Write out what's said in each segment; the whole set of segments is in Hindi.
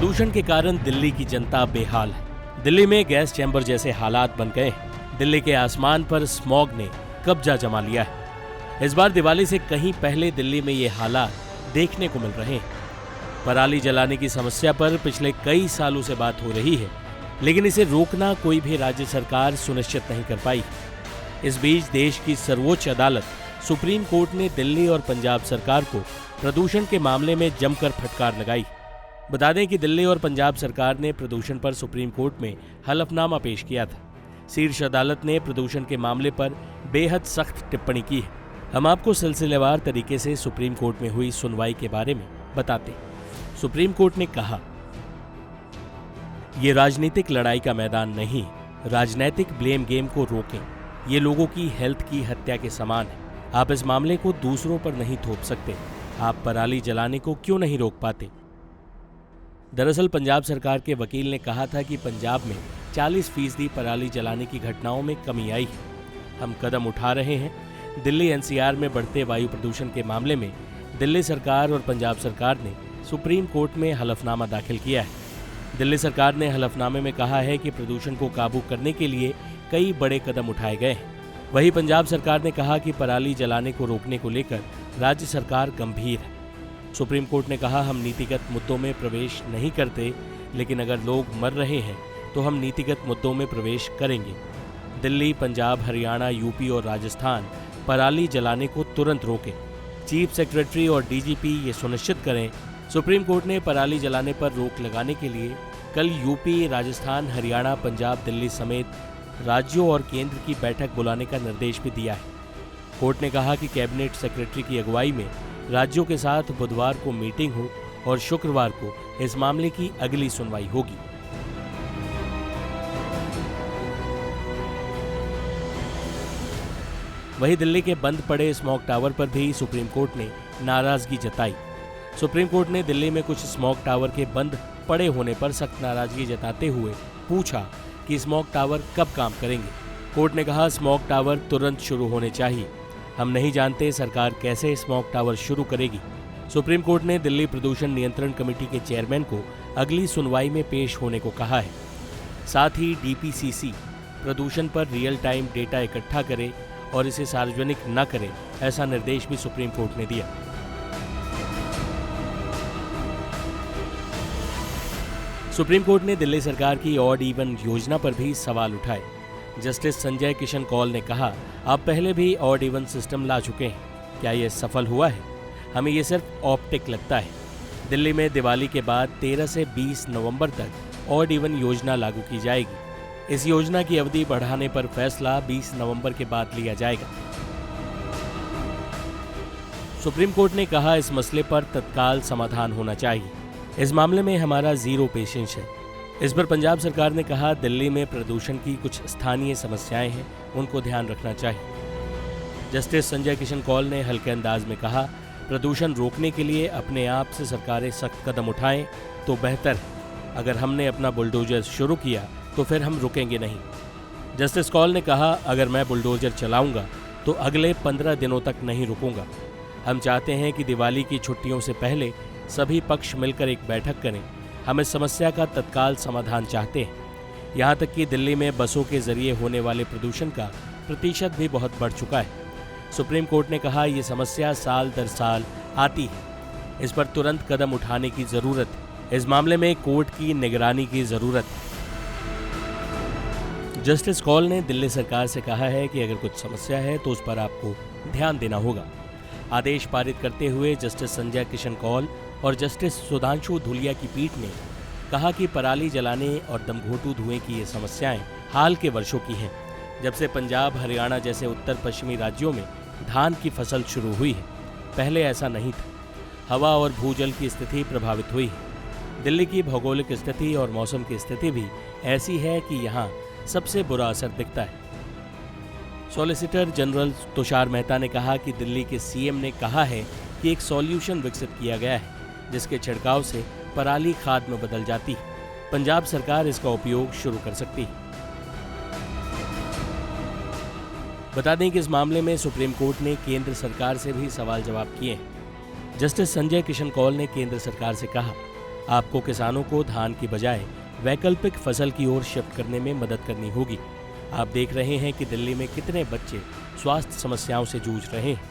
प्रदूषण के कारण दिल्ली की जनता बेहाल है। दिल्ली में गैस चैम्बर जैसे हालात बन गए हैं। दिल्ली के आसमान पर स्मॉग ने कब्जा जमा लिया है। इस बार दिवाली से कहीं पहले दिल्ली में ये हालात देखने को मिल रहे हैं। पराली जलाने की समस्या पर पिछले कई सालों से बात हो रही है, लेकिन इसे रोकना कोई भी राज्य सरकार सुनिश्चित नहीं कर पाई। इस बीच देश की सर्वोच्च अदालत सुप्रीम कोर्ट ने दिल्ली और पंजाब सरकार को प्रदूषण के मामले में जमकर फटकार लगाई। बता दें कि दिल्ली और पंजाब सरकार ने प्रदूषण पर सुप्रीम कोर्ट में हलफनामा पेश किया था। शीर्ष अदालत ने प्रदूषण के मामले पर बेहद सख्त टिप्पणी की है। हम आपको सिलसिलेवार तरीके से सुप्रीम कोर्ट में हुई सुनवाई के बारे में बताते हैं। सुप्रीम कोर्ट ने कहा, ये राजनीतिक लड़ाई का मैदान नहीं, राजनीतिक ब्लेम गेम को रोकें। ये लोगों की हेल्थ की हत्या के समान है। आप इस मामले को दूसरों पर नहीं थोप सकते। आप पराली जलाने को क्यों नहीं रोक पाते? दरअसल पंजाब सरकार के वकील ने कहा था कि पंजाब में 40% पराली जलाने की घटनाओं में कमी आई है। हम कदम उठा रहे हैं। दिल्ली एनसीआर में बढ़ते वायु प्रदूषण के मामले में दिल्ली सरकार और पंजाब सरकार ने सुप्रीम कोर्ट में हलफनामा दाखिल किया है। दिल्ली सरकार ने हलफनामे में कहा है कि प्रदूषण को काबू करने के लिए कई बड़े कदम उठाए गए हैं। वहीं पंजाब सरकार ने कहा कि पराली जलाने को रोकने को लेकर राज्य सरकार गंभीर है। सुप्रीम कोर्ट ने कहा, हम नीतिगत मुद्दों में प्रवेश नहीं करते, लेकिन अगर लोग मर रहे हैं तो हम नीतिगत मुद्दों में प्रवेश करेंगे। दिल्ली, पंजाब, हरियाणा, यूपी और राजस्थान पराली जलाने को तुरंत रोकें। चीफ सेक्रेटरी और डीजीपी ये सुनिश्चित करें। सुप्रीम कोर्ट ने पराली जलाने पर रोक लगाने के लिए कल यूपी, राजस्थान, हरियाणा, पंजाब, दिल्ली समेत राज्यों और केंद्र की बैठक बुलाने का निर्देश भी दिया है। कोर्ट ने कहा कि कैबिनेट सेक्रेटरी की अगुवाई में राज्यों के साथ बुधवार को मीटिंग हो और शुक्रवार को इस मामले की अगली सुनवाई होगी। वहीं दिल्ली के बंद पड़े स्मॉग टावर पर भी सुप्रीम कोर्ट ने नाराजगी जताई। सुप्रीम कोर्ट ने दिल्ली में कुछ स्मॉग टावर के बंद पड़े होने पर सख्त नाराजगी जताते हुए पूछा कि स्मॉग टावर कब काम करेंगे। कोर्ट ने कहा, स्मॉग टावर तुरंत शुरू होने चाहिए। हम नहीं जानते सरकार कैसे स्मॉग टावर शुरू करेगी। सुप्रीम कोर्ट ने दिल्ली प्रदूषण नियंत्रण कमेटी के चेयरमैन को अगली सुनवाई में पेश होने को कहा है। साथ ही डीपीसीसी प्रदूषण पर रियल टाइम डेटा इकट्ठा करे और इसे सार्वजनिक न करे, ऐसा निर्देश भी सुप्रीम कोर्ट ने दिया। सुप्रीम कोर्ट ने दिल्ली सरकार की ऑड इवन योजना पर भी सवाल उठाए। जस्टिस संजय किशन कौल ने कहा, आप पहले भी ऑड इवन सिस्टम ला चुके हैं, क्या ये सफल हुआ है? हमें ये सिर्फ ऑप्टिक लगता है। दिल्ली में दिवाली के बाद 13 से 20 नवंबर तक ऑड इवन योजना लागू की जाएगी। इस योजना की अवधि बढ़ाने पर फैसला 20 नवंबर के बाद लिया जाएगा। सुप्रीम कोर्ट ने कहा, इस मसले पर तत्काल समाधान होना चाहिए। इस मामले में हमारा जीरो पेशेंस है। इस पर पंजाब सरकार ने कहा, दिल्ली में प्रदूषण की कुछ स्थानीय समस्याएं हैं, उनको ध्यान रखना चाहिए। जस्टिस संजय किशन कौल ने हल्के अंदाज में कहा, प्रदूषण रोकने के लिए अपने आप से सरकारें सख्त कदम उठाएं तो बेहतर है। अगर हमने अपना बुलडोजर शुरू किया तो फिर हम रुकेंगे नहीं। जस्टिस कौल ने कहा, अगर मैं बुलडोजर चलाऊंगा तो अगले 15 दिनों तक नहीं रुकूंगा। हम चाहते हैं कि दिवाली की छुट्टियों से पहले सभी पक्ष मिलकर एक बैठक करें। हम इस समस्या का तत्काल समाधान चाहते हैं। यहाँ तक कि दिल्ली में बसों के जरिए होने वाले प्रदूषण का प्रतिशत भी बहुत बढ़ चुका है। सुप्रीम कोर्ट ने कहा, ये समस्या साल दर साल आती है। इस पर तुरंत कदम उठाने की जरूरत है। इस मामले में कोर्ट की निगरानी की जरूरत है। जस्टिस कौल ने दिल्ली सरकार से कहा है कि अगर कुछ समस्या है तो उस पर आपको ध्यान देना होगा। आदेश पारित करते हुए जस्टिस संजय किशन कौल और जस्टिस सुधांशु धुलिया की पीठ ने कहा कि पराली जलाने और दमघोंटू धुएं की ये समस्याएं हाल के वर्षों की हैं, जब से पंजाब, हरियाणा जैसे उत्तर पश्चिमी राज्यों में धान की फसल शुरू हुई है। पहले ऐसा नहीं था। हवा और भूजल की स्थिति प्रभावित हुई है। दिल्ली की भौगोलिक स्थिति और मौसम की स्थिति भी ऐसी है कि यहाँ सबसे बुरा असर दिखता है। सॉलिसिटर जनरल तुषार मेहता ने कहा कि दिल्ली के सीएम ने कहा है कि एक सॉल्यूशन विकसित किया गया है, जिसके छिड़काव से पराली खाद में बदल जाती है। पंजाब सरकार इसका उपयोग शुरू कर सकती है। बता दें कि इस मामले में सुप्रीम कोर्ट ने केंद्र सरकार से भी सवाल जवाब किए हैं। जस्टिस संजय किशन कौल ने केंद्र सरकार से कहा, आपको किसानों को धान की बजाय वैकल्पिक फसल की ओर शिफ्ट करने में मदद करनी होगी। आप देख रहे हैं कि दिल्ली में कितने बच्चे स्वास्थ्य समस्याओं से जूझ रहे हैं।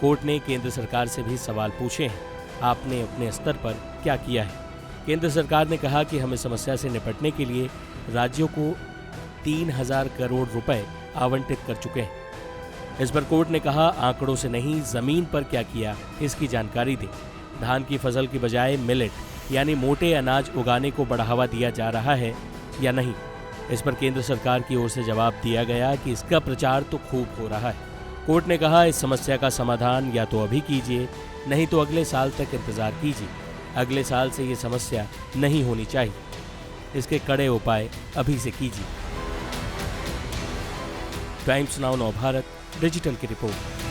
कोर्ट ने केंद्र सरकार से भी सवाल पूछे हैं, आपने अपने स्तर पर क्या किया है? केंद्र सरकार ने कहा कि हम इस समस्या से निपटने के लिए राज्यों को 3000 करोड़ रुपए आवंटित कर चुके हैं। इस पर कोर्ट ने कहा, आंकड़ों से नहीं, जमीन पर क्या किया इसकी जानकारी दें। धान की फसल की बजाय मिलेट यानी मोटे अनाज उगाने को बढ़ावा दिया जा रहा है या नहीं? इस पर केंद्र सरकार की ओर से जवाब दिया गया कि इसका प्रचार तो खूब हो रहा है। कोर्ट ने कहा, इस समस्या का समाधान या तो अभी कीजिए, नहीं तो अगले साल तक इंतजार कीजिए। अगले साल से ये समस्या नहीं होनी चाहिए। इसके कड़े उपाय अभी से कीजिए। टाइम्स नाउ नवभारत डिजिटल की रिपोर्ट।